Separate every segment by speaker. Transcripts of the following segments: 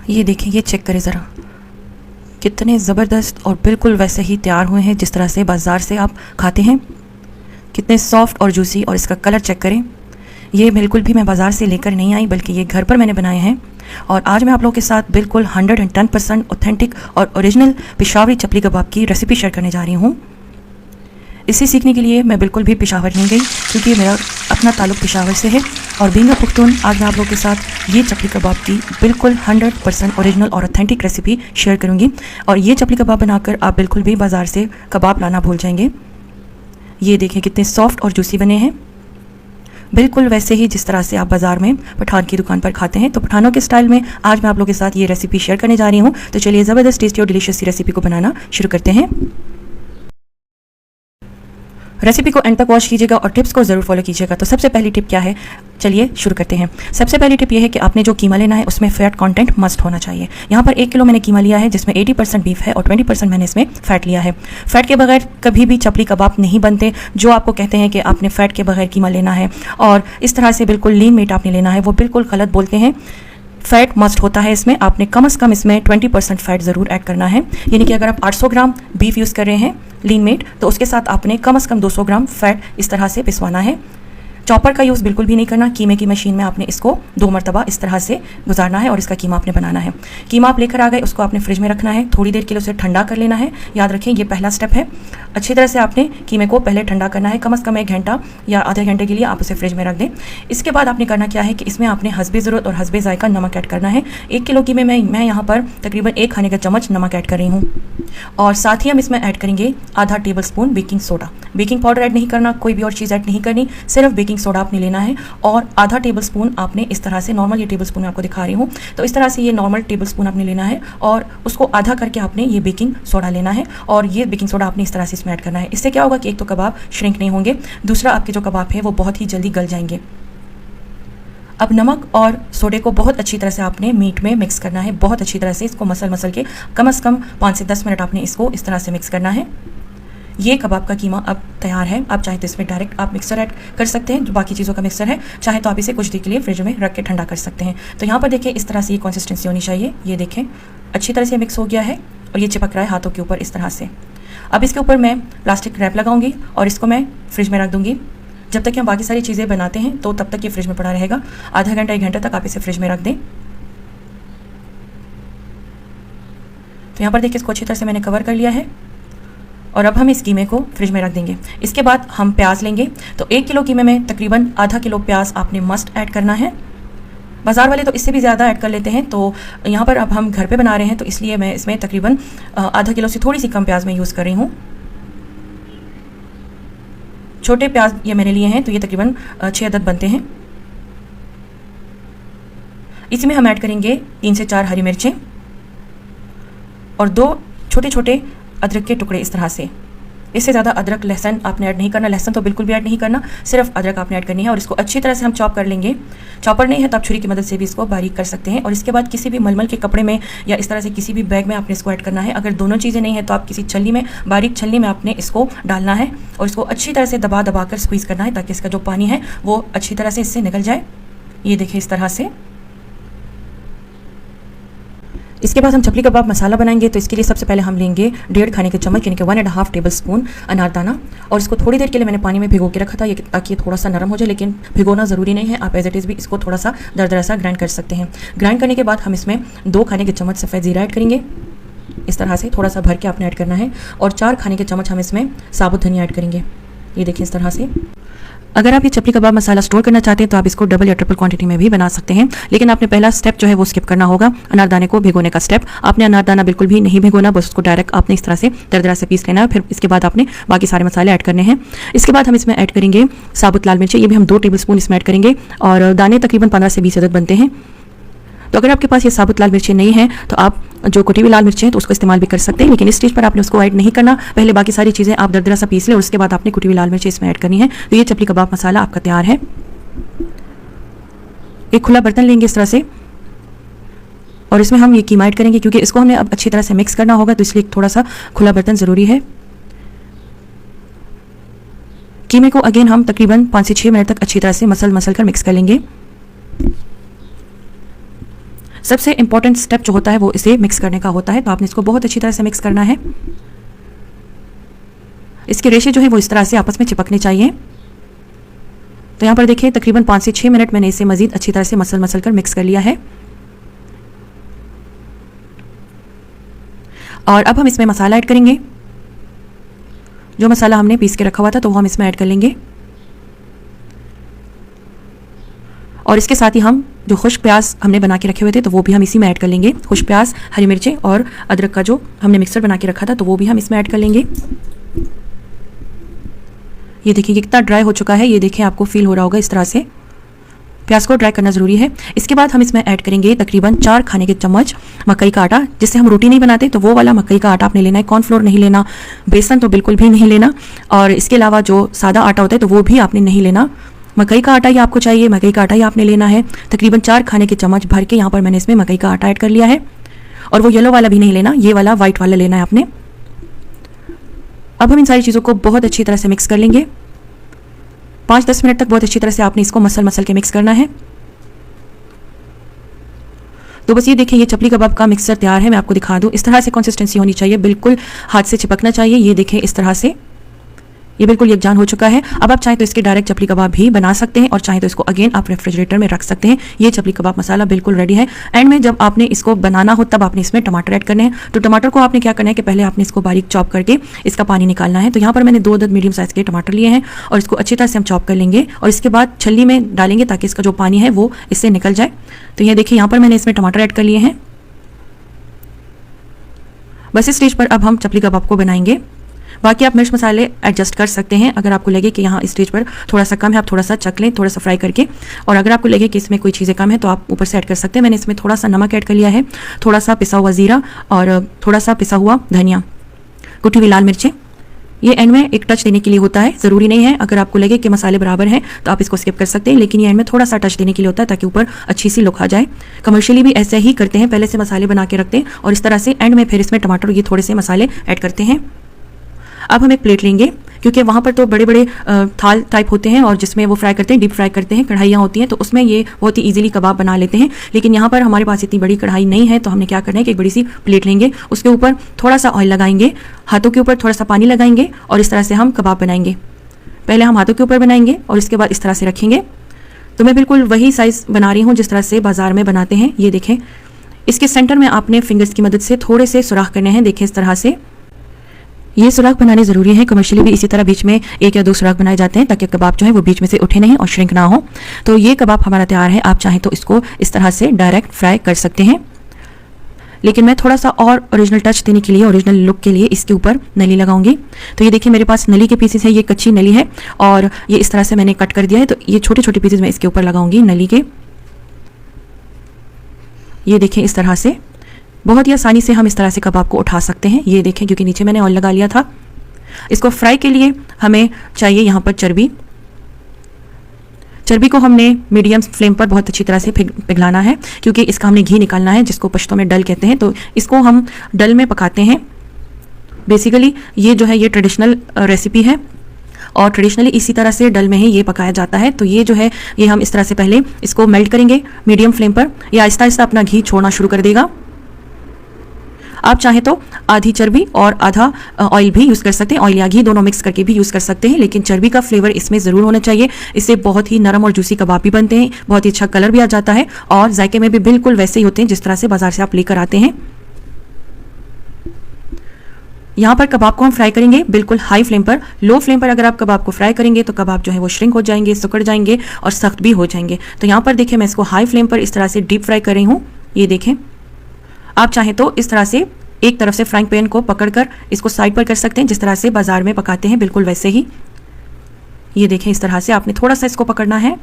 Speaker 1: ये देखिए, ये चेक करें ज़रा, कितने ज़बरदस्त और बिल्कुल वैसे ही तैयार हुए हैं जिस तरह से बाज़ार से आप खाते हैं। कितने सॉफ्ट और जूसी, और इसका कलर चेक करें। ये बिल्कुल भी मैं बाज़ार से लेकर नहीं आई, बल्कि ये घर पर मैंने बनाए हैं। और आज मैं आप लोगों के साथ बिल्कुल 110% ऑथेंटिक और ओरिजिनल पेशावरी चपली कबाब की रेसिपी शेयर करने जा रही हूँ। इसे सीखने के लिए मैं बिल्कुल भी पेशावर नहीं गई, क्योंकि मेरा अपना ताल्लुक पेशावर से है। और बीइंग अ पुख्तून, आज मैं आप लोगों के साथ ये चपली कबाब की बिल्कुल 100% ओरिजिनल और ऑथेंटिक रेसिपी शेयर करूँगी। और ये चपली कबाब बनाकर आप बिल्कुल भी बाज़ार से कबाब लाना भूल जाएंगे। ये देखें कितने सॉफ्ट और जूसी बने हैं, बिल्कुल वैसे ही जिस तरह से आप बाज़ार में पठान की दुकान पर खाते हैं। तो पठानों के स्टाइल में आज मैं आप लोगों के साथ ये रेसिपी शेयर करने जा रही हूँ। तो चलिए ज़बरदस्त टेस्टी और डिलीशियस रेसिपी को बनाना शुरू करते हैं। रेसिपी को एंड तक वॉच कीजिएगा और टिप्स को ज़रूर फॉलो कीजिएगा। तो सबसे पहली टिप क्या है, चलिए शुरू करते हैं। सबसे पहली टिप यह है कि आपने जो कीमा लेना है उसमें फैट कंटेंट मस्ट होना चाहिए। यहाँ पर 1 किलो मैंने कीमा लिया है, जिसमें 80% बीफ है और 20% मैंने इसमें फ़ैट लिया है। फ़ैट के बगैर कभी भी चपली कबाब नहीं बनते। जो आपको कहते हैं कि आपने फ़ैट के बगैर कीमा लेना है और इस तरह से बिल्कुल लीन मीट आपने लेना है, वो बिल्कुल गलत बोलते हैं। फ़ैट मस्ट होता है इसमें। आपने कम से कम इसमें 20% फ़ैट ज़रूर ऐड करना है। यानी कि अगर आप 800 ग्राम बीफ यूज़ कर रहे हैं लीन मीट, तो उसके साथ आपने कम से कम 200 ग्राम फ़ैट इस तरह से पिसवाना है। चॉपर का यूज़ बिल्कुल भी नहीं करना। कीमे की मशीन में आपने इसको 2 मरतबा इस तरह से गुजारना है और इसका कीमा आपने बनाना है। कीमा आप लेकर आ गए, उसको आपने फ्रिज में रखना है, थोड़ी देर के लिए उसे ठंडा कर लेना है। याद रखें, ये पहला स्टेप है। अच्छी तरह से आपने कीमे को पहले ठंडा करना है, कम से कम 1 घंटा या आधे घंटे के लिए आप उसे फ्रिज में रख दें। इसके बाद आपने करना क्या है कि इसमें आपने हस्बे ज़रूरत और हस्बे जायका नमक ऐड करना है। 1 किलो कीमे में मैं यहाँ पर तकरीबन 1 खाने का चम्मच नमक ऐड कर रही हूँ। और साथ ही हम इसमें ऐड करेंगे आधा table spoon baking soda. Baking powder add नहीं करना, कोई भी और चीज़ ऐड नहीं करनी, सिर्फ बेकिंग सोडा आपने लेना है। और आधा टेबल स्पून आपने इस तरह से, नॉर्मल ये टेबल स्पून मैं आपको दिखा रही हूँ, तो इस तरह से ये नॉर्मल टेबल स्पून आपने लेना है और उसको आधा करके आपने ये बेकिंग सोडा लेना है और ये बेकिंग सोडा आपने इस तरह से इसमें ऐड करना है। इससे क्या होगा कि एक तो कबाब श्रिंक नहीं होंगे, दूसरा आपके जो कबाब है वो बहुत ही जल्दी गल जाएंगे। अब नमक और सोडे को बहुत अच्छी तरह से आपने मीट में मिक्स करना है। बहुत अच्छी तरह से इसको मसल के कम से कम 5 से 10 मिनट आपने इसको इस तरह से मिक्स करना है। ये कबाब का कीमा अब तैयार है। आप चाहे तो इसमें डायरेक्ट आप मिक्सर ऐड कर सकते हैं, जो बाकी चीज़ों का मिक्सर है। चाहे तो आप इसे कुछ देर के लिए फ्रिज में रख के ठंडा कर सकते हैं। तो यहाँ पर देखिए, इस तरह से ये कंसिस्टेंसी होनी चाहिए। ये देखें, अच्छी तरह से मिक्स हो गया है और ये चिपक रहा है हाथों के ऊपर इस तरह से। अब इसके ऊपर मैं प्लास्टिक रैप लगाऊंगी और इसको मैं फ्रिज में रख दूंगी। जब तक कि हम बाकी सारी चीज़ें बनाते हैं तो तब तक ये फ्रिज में पड़ा रहेगा। आधा घंटा 1 घंटे तक आप इसे फ्रिज में रख दें। तो यहाँ पर देखिए, इसको अच्छी तरह से मैंने कवर कर लिया है और अब हम इस कीमे को फ्रिज में रख देंगे। इसके बाद हम प्याज लेंगे। तो 1 किलो कीमे में तकरीबन आधा किलो प्याज आपने मस्ट ऐड करना है। बाज़ार वाले तो इससे भी ज़्यादा ऐड कर लेते हैं, तो यहाँ पर अब हम घर पे बना रहे हैं तो इसलिए मैं इसमें तकरीबन आधा किलो से थोड़ी सी कम प्याज में यूज़ कर रही हूँ। छोटे प्याज ये मैंने लिए हैं, तो ये तकरीबन 6 अदद बनते हैं। इसमें हम ऐड करेंगे 3 से 4 हरी मिर्चें और 2 छोटे छोटे अदरक के टुकड़े इस तरह से। इससे ज़्यादा अदरक लहसुन आपने ऐड नहीं करना। लहसुन तो बिल्कुल भी ऐड नहीं करना, सिर्फ अदरक आपने ऐड करनी है। और इसको अच्छी तरह से हम चॉप कर लेंगे। चॉपर नहीं है तो आप छुरी की मदद से भी इसको बारीक कर सकते हैं। और इसके बाद किसी भी मलमल के कपड़े में या इस तरह से किसी भी बैग में आपने इसको ऐड करना है। अगर दोनों चीज़ें नहीं है तो आप किसी छलनी में, बारीक छलनी में आपने इसको डालना है और इसको अच्छी तरह से दबा दबा कर स्क्वीज़ करना है, ताकि इसका जो पानी है वो अच्छी तरह से इससे निकल जाए। ये देखिए इस तरह से। इसके बाद हम चपली कबाब मसाला बनाएंगे। तो इसके लिए सबसे पहले हम लेंगे 1.5 खाने के चम्मच, यानी कि 1.5 टेबल स्पून अनारदाना। और इसको थोड़ी देर के लिए मैंने पानी में भिगो के रखा था, ये ताकि ये थोड़ा सा नरम हो जाए, लेकिन भिगोना ज़रूरी नहीं है। आप एज इट इज़ भी इसको थोड़ा सा दरदरा सा ग्राइंड कर सकते हैं। ग्राइंड करने के बाद हम इसमें 2 खाने के चम्मच सफ़ेद ज़ीरा ऐड करेंगे। इस तरह से थोड़ा सा भर के आपने ऐड करना है। और 4 खाने के चम्मच हम इसमें साबुत धनिया ऐड करेंगे। ये देखिए इस तरह से। अगर आप ये चपली कबाब मसाला स्टोर करना चाहते हैं तो आप इसको डबल या ट्रिपल क्वांटिटी में भी बना सकते हैं, लेकिन आपने पहला स्टेप जो है वो स्किप करना होगा, अनारदाने को भिगोने का स्टेप। आपने अनारदाना बिल्कुल भी नहीं भिगोना, बस उसको डायरेक्ट आपने इस तरह से दरदरा से पीस लेना है। फिर इसके बाद आपने बाकी सारे मसाले ऐड करने हैं। इसके बाद हम इसमें ऐड करेंगे साबुत लाल मिर्ची। ये भी हम 2 टेबल स्पून इसमें ऐड करेंगे और दाने तकरीबन 15 से 20 अदद बनते हैं। तो अगर आपके पास ये साबुत लाल मिर्ची नहीं है तो आप जो कुटी हुई लाल मिर्ची है तो उसको इस्तेमाल भी कर सकते हैं, लेकिन इस स्टेज पर आपने उसको ऐड नहीं करना। पहले बाकी सारी चीज़ें आप दरदरा सा पीस लें और उसके बाद आपने कुटी हुई लाल मिर्ची इसमें ऐड करनी है। तो ये चपली कबाब मसाला आपका तैयार है। एक खुला बर्तन लेंगे इस तरह से और इसमें हम ये कीमा ऐड करेंगे, क्योंकि इसको हमने अब अच्छी तरह से मिक्स करना होगा, तो इसलिए थोड़ा सा खुला बर्तन ज़रूरी है। कीमे को अगेन हम तकरीबन 5 से 6 मिनट तक अच्छी तरह से मसल कर मिक्स कर लेंगे। सबसे इंपॉर्टेंट स्टेप जो होता है वो इसे मिक्स करने का होता है। तो आपने इसको बहुत अच्छी तरह से मिक्स करना है। इसके रेशे जो है वो इस तरह से आपस में चिपकने चाहिए। तो यहाँ पर देखिए तकरीबन 5 से 6 मिनट मैंने इसे मजीद अच्छी तरह से मसल कर मिक्स कर लिया है। और अब हम इसमें मसाला ऐड करेंगे। जो मसाला हमने पीस के रखा हुआ था तो वो हम इसमें ऐड कर लेंगे। और इसके साथ ही हम जो खुश्क प्याज हमने बना के रखे हुए थे तो वो भी हम इसी में ऐड कर लेंगे। खुश्क प्याज, हरी मिर्चें और अदरक का जो हमने मिक्सर बना के रखा था तो वो भी हम इसमें ऐड कर लेंगे। ये देखिए कितना ड्राई हो चुका है, ये देखिए आपको फील हो रहा होगा इस तरह से। प्याज को ड्राई करना ज़रूरी है। इसके बाद हम इसमें ऐड करेंगे तकरीबन 4 खाने के चम्मच मकई का आटा। जिससे हम रोटी नहीं बनाते तो वो वाला मकई का आटा आपने लेना है, कॉर्नफ्लोर नहीं लेना, बेसन तो बिल्कुल भी नहीं लेना। और इसके अलावा जो सादा आटा होता है तो वो भी आपने नहीं लेना, मकई का आटा ही आपको चाहिए, मकई का आटा ही आपने लेना है। तकरीबन 4 खाने के चम्मच भर के यहाँ पर मैंने इसमें मकई का आटा ऐड कर लिया है। और वो येलो वाला भी नहीं लेना, ये वाला वाइट वाला लेना है आपने। अब हम इन सारी चीज़ों को बहुत अच्छी तरह से मिक्स कर लेंगे। 5-10 मिनट तक बहुत अच्छी तरह से आपने इसको मसल के मिक्स करना है। तो बस ये देखिए ये चपली कबाब का मिक्सचर तैयार है। मैं आपको दिखा दूं, इस तरह से कंसिस्टेंसी होनी चाहिए, बिल्कुल हाथ से चिपकना चाहिए। ये देखिए इस तरह से ये बिल्कुल यकजान हो चुका है। अब आप चाहें तो इसके डायरेक्ट चपली कबाब भी बना सकते हैं और चाहें तो इसको अगेन आप रेफ्रिजरेटर में रख सकते हैं। ये चपली कबाब मसाला बिल्कुल रेडी है। एंड में जब आपने इसको बनाना हो तब आपने इसमें टमाटर ऐड करने हैं। तो टमाटर को आपने क्या करना है कि पहले आपने इसको बारीक चॉप करके इसका पानी निकालना है। तो यहाँ पर मैंने 2 अदद मीडियम साइज के टमाटर लिए हैं और इसको अच्छी तरह से हम चॉप कर लेंगे और इसके बाद छल्ली में डालेंगे ताकि इसका जो पानी है वो इससे निकल जाए। तो ये देखिए यहाँ पर मैंने इसमें टमाटर ऐड कर लिए हैं। बस इस स्टेज पर अब हम चपली कबाब को बनाएंगे। बाकी आप मिर्च मसाले एडजस्ट कर सकते हैं। अगर आपको लगे कि यहाँ इस स्टेज पर थोड़ा सा कम है, आप थोड़ा सा चख लें, थोड़ा सा फ्राई करके। और अगर आपको लगे कि इसमें कोई चीज़ें कम है तो आप ऊपर से ऐड कर सकते हैं। मैंने इसमें थोड़ा सा नमक ऐड कर लिया है, थोड़ा सा पिसा हुआ ज़ीरा और थोड़ा सा पिसा हुआ धनिया, कुटी हुई लाल मिर्चें। ये एंड में एक टच देने के लिए होता है, ज़रूरी नहीं है। अगर आपको लगे कि मसाले बराबर हैं तो आप इसको स्किप कर सकते हैं, लेकिन ये एंड में थोड़ा सा टच देने के लिए होता है ताकि ऊपर अच्छी सी लुक आ जाए। कमर्शियली भी ऐसे ही करते हैं, पहले से मसाले बना के रखते हैं और इस तरह से एंड में फिर इसमें टमाटर ये थोड़े से मसाले ऐड करते हैं। अब हम एक प्लेट लेंगे, क्योंकि वहाँ पर तो बड़े बड़े थाल टाइप होते हैं और जिसमें वो फ्राई करते हैं, डीप फ्राई करते हैं, कढ़ाइयाँ होती हैं, तो उसमें ये बहुत ही इजीली कबाब बना लेते हैं। लेकिन यहाँ पर हमारे पास इतनी बड़ी कढ़ाई नहीं है, तो हमने क्या करना है कि एक बड़ी सी प्लेट लेंगे, उसके ऊपर थोड़ा सा ऑयल लगाएंगे, हाथों के ऊपर थोड़ा सा पानी लगाएंगे और इस तरह से हम कबाब बनाएंगे। पहले हम हाथों के ऊपर बनाएंगे और इसके बाद इस तरह से रखेंगे। तो मैं बिल्कुल वही साइज़ बना रही हूँ जिस तरह से बाज़ार में बनाते हैं। ये देखें, इसके सेंटर में आपने फिंगर्स की मदद से थोड़े से सुराख करने हैं। देखें इस तरह से ये सुराख बनाने ज़रूरी है। कमर्शियली भी इसी तरह बीच में 1 या 2 सुराख बनाए जाते हैं ताकि कबाब जो है वो बीच में से उठे नहीं और श्रिंक ना हो। तो ये कबाब हमारा तैयार है। आप चाहें तो इसको इस तरह से डायरेक्ट फ्राई कर सकते हैं, लेकिन मैं थोड़ा सा और ओरिजिनल टच देने के लिए, ओरिजिनल लुक के लिए इसके ऊपर नली लगाऊंगी। तो ये देखिए मेरे पास नली के पीसेस है, ये कच्ची नली है और ये इस तरह से मैंने कट कर दिया है। तो ये छोटे छोटे पीसेस मैं इसके ऊपर लगाऊंगी नली के। ये देखें इस तरह से बहुत ही आसानी से हम इस तरह से कबाब को उठा सकते हैं। ये देखें क्योंकि नीचे मैंने ऑयल लगा लिया था। इसको फ्राई के लिए हमें चाहिए यहाँ पर चर्बी। चर्बी को हमने मीडियम फ्लेम पर बहुत अच्छी तरह से पिघलाना है, क्योंकि इसका हमने घी निकालना है जिसको पश्तो में डल कहते हैं। तो इसको हम डल में पकाते हैं। बेसिकली ये जो है ये ट्रेडिशनल रेसिपी है और ट्रेडिशनली इसी तरह से डल में ही ये पकाया जाता है। तो ये जो है ये हम इस तरह से पहले इसको मेल्ट करेंगे मीडियम फ्लेम पर। ये आहिस्ता आहिस्ता अपना घी छोड़ना शुरू कर देगा। आप चाहें तो आधी चर्बी और आधा ऑयल भी यूज़ कर सकते हैं, ऑयल या घी दोनों मिक्स करके भी यूज़ कर सकते हैं, लेकिन चर्बी का फ्लेवर इसमें ज़रूर होना चाहिए। इससे बहुत ही नरम और जूसी कबाब भी बनते हैं, बहुत ही अच्छा कलर भी आ जाता है और जायके में भी बिल्कुल वैसे ही होते हैं जिस तरह से बाजार से आप लेकर आते हैं। यहाँ पर कबाब को हम फ्राई करेंगे बिल्कुल हाई फ्लेम पर। लो फ्लेम पर अगर आप कबाब को फ्राई करेंगे तो कबाब जो है वो श्रिंक हो जाएंगे, सिकुड़ जाएंगे और सख्त भी हो जाएंगे। तो यहाँ पर देखिए मैं इसको हाई फ्लेम पर इस तरह से डीप फ्राई कर रही हूँ। ये देखें, आप चाहें तो इस तरह से एक तरफ से फ्राइंग पैन को पकड़कर इसको साइड पर कर सकते हैं, जिस तरह से बाजार में पकाते हैं बिल्कुल वैसे ही। ये देखें इस तरह से आपने थोड़ा सा इसको पकड़ना है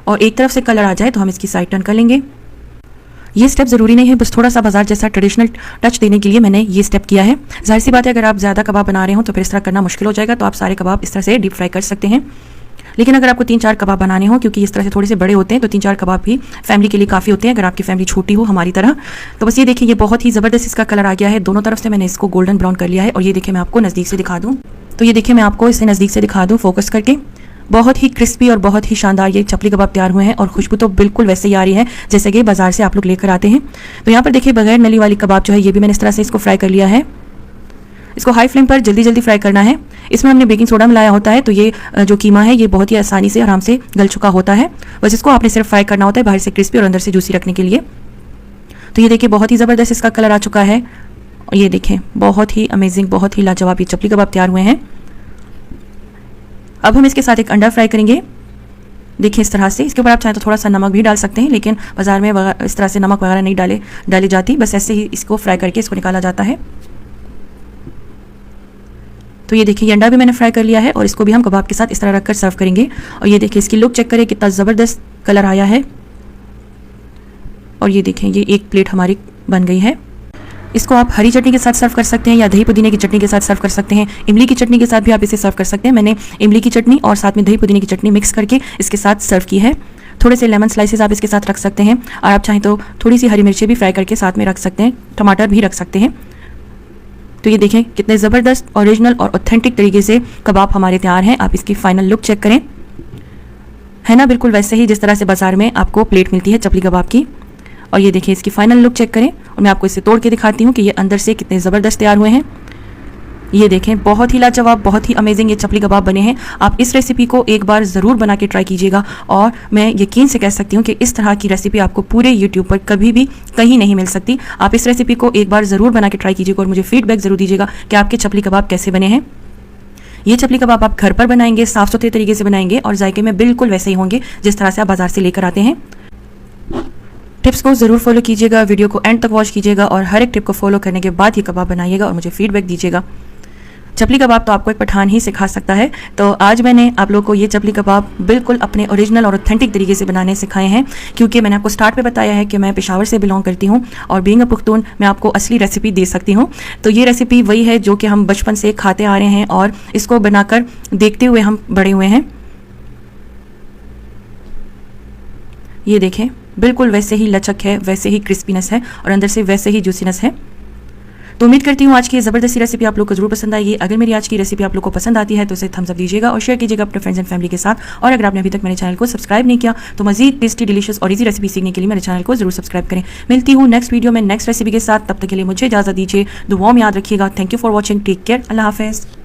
Speaker 1: और एक तरफ से कलर आ जाए तो हम इसकी साइड टर्न कर लेंगे। ये स्टेप ज़रूरी नहीं है, बस थोड़ा सा बाजार जैसा ट्रेडिशनल टच देने के लिए मैंने ये स्टेप किया है। जाहिर सी बात है अगर आप ज़्यादा कबाब बना रहे हो तो फिर इस तरह करना मुश्किल हो जाएगा, तो आप सारे कबाब इस तरह से डीप फ्राई कर सकते हैं। लेकिन अगर आपको 3-4 कबाब बनाने हो, क्योंकि इस तरह से थोड़े से बड़े होते हैं, तो 3-4 कबाब भी फैमिली के लिए काफ़ी होते हैं अगर आपकी फैमिली छोटी हो हमारी तरह। तो बस ये देखिए ये बहुत ही ज़बरदस्त इसका कलर आ गया है। दोनों तरफ से मैंने इसको गोल्डन ब्राउन कर लिया है और ये देखिए मैं आपको नज़दीक से दिखा दूँ। तो ये देखिए मैं आपको इसे नज़दीक से दिखा दूँ फोकस करके। बहुत ही क्रिस्पी और बहुत ही शानदार ये चपली कबाब तैयार हुए हैं और खुशबू तो बिल्कुल वैसे ही आ रही है जैसे कि बाजार से आप लोग लेकर आते हैं। तो यहाँ पर देखिए बगैर नली वाली कबाब जो है ये भी मैंने इस तरह से इसको फ्राई कर लिया है। इसको हाई फ्लेम पर जल्दी जल्दी फ्राई करना है। इसमें हमने बेकिंग सोडा मिलाया होता है तो ये जो कीमा है ये बहुत ही आसानी से आराम से गल चुका होता है। बस इसको आपने सिर्फ फ्राई करना होता है बाहर से क्रिस्पी और अंदर से जूसी रखने के लिए। तो ये देखिए बहुत ही ज़बरदस्त इसका कलर आ चुका है। ये देखें बहुत ही अमेजिंग, बहुत ही लाजवाब ये चपली कबाब तैयार हुए हैं। अब हम इसके साथ एक अंडा फ्राई करेंगे। देखिए इस तरह से, इसके ऊपर आप चाहें तो थोड़ा सा नमक भी डाल सकते हैं, लेकिन बाजार में इस तरह से नमक वगैरह नहीं डाली जाती, बस ऐसे ही इसको फ्राई करके इसको निकाला जाता है। तो ये देखिए ये अंडा भी मैंने फ्राई कर लिया है और इसको भी हम कबाब के साथ इस तरह रखकर सर्व करेंगे। और ये देखिए इसकी लुक चेक करें कितना ज़बरदस्त कलर आया है। और ये देखें ये एक प्लेट हमारी बन गई है। इसको आप हरी चटनी के साथ सर्व कर सकते हैं या दही पुदीने की चटनी के साथ सर्व कर सकते हैं। इमली की चटनी के साथ भी आप इसे सर्व कर सकते हैं। मैंने इमली की चटनी और साथ में दही पुदीने की चटनी मिक्स करके इसके साथ सर्व की है। थोड़े से लेमन स्लाइसेस आप इसके साथ रख सकते हैं और आप चाहें तो थोड़ी सी हरी मिर्ची भी फ्राई करके साथ में रख सकते हैं, टमाटर भी रख सकते हैं। तो ये देखें कितने ज़बरदस्त ओरिजिनल और ऑथेंटिक तरीके से कबाब हमारे तैयार हैं। आप इसकी फाइनल लुक चेक करें, है ना बिल्कुल वैसे ही जिस तरह से बाजार में आपको प्लेट मिलती है चपली कबाब की। और ये देखिए इसकी फाइनल लुक चेक करें और मैं आपको इसे तोड़ के दिखाती हूँ कि ये अंदर से कितने ज़बरदस्त तैयार हुए हैं। ये देखें बहुत ही लाजवाब, बहुत ही अमेजिंग ये चपली कबाब बने हैं। आप इस रेसिपी को एक बार ज़रूर बना के ट्राई कीजिएगा और मैं यकीन से कह सकती हूँ कि इस तरह की रेसिपी आपको पूरे यूट्यूब पर कभी भी कहीं नहीं मिल सकती। आप इस रेसिपी को एक बार ज़रूर बना के ट्राई कीजिएगा और मुझे फीडबैक ज़रूर दीजिएगा कि आपके चपली कबाब कैसे बने हैं। ये चपली कबाब आप घर पर बनाएंगे, साफ़ सुथरे तरीके से बनाएंगे और जायके में बिल्कुल वैसे ही होंगे जिस तरह से आप बाजार से लेकर आते हैं। टिप्स को ज़रूर फॉलो कीजिएगा, वीडियो को एंड तक वॉच कीजिएगा और हर एक टिप को फॉलो करने के बाद ही कबाब बनाइएगा और मुझे फीडबैक दीजिएगा। चपली कबाब तो आपको एक पठान ही सिखा सकता है। तो आज मैंने आप लोगों को ये चपली कबाब बिल्कुल अपने ओरिजिनल और ऑथेंटिक तरीके से बनाने सिखाए हैं, क्योंकि मैंने आपको स्टार्ट में बताया है कि मैं पेशावर से बिलोंग करती हूँ और बीइंग अ पुख्तून मैं आपको असली रेसिपी दे सकती हूँ। तो ये रेसिपी वही है जो कि हम बचपन से खाते आ रहे हैं और इसको बनाकर देखते हुए हम बड़े हुए हैं। ये देखें बिल्कुल वैसे ही लचक है, वैसे ही क्रिस्पीनेस है और अंदर से वैसे ही जूसीनेस है। तो उम्मीद करती हूँ आज की ज़बरदस्ती रेसिपी आप लोग को जरूर पसंद आएगी। अगर मेरी आज की रेसिपी आप लोग को पसंद आती है तो इसे थम्स अप दीजिएगा और शेयर कीजिएगा अपने फ्रेंड्स एंड फैमिली के साथ। और अगर आपने अभी तक मेरे चैनल को सब्सक्राइब नहीं किया तो मजीद टेस्टी, डिलीशियस और इजी रेसिपी सीखने के लिए मेरे चैनल को जरूर सब्सक्राइब करें। मिलती हूँ नेक्स्ट वीडियो में नेक्स्ट रेसिपी के साथ, तब तक के लिए मुझे इजाज़त दीजिए। दुआओं में याद रखिएगा। Thank you for watching, take care, अल्लाह हाफिज़।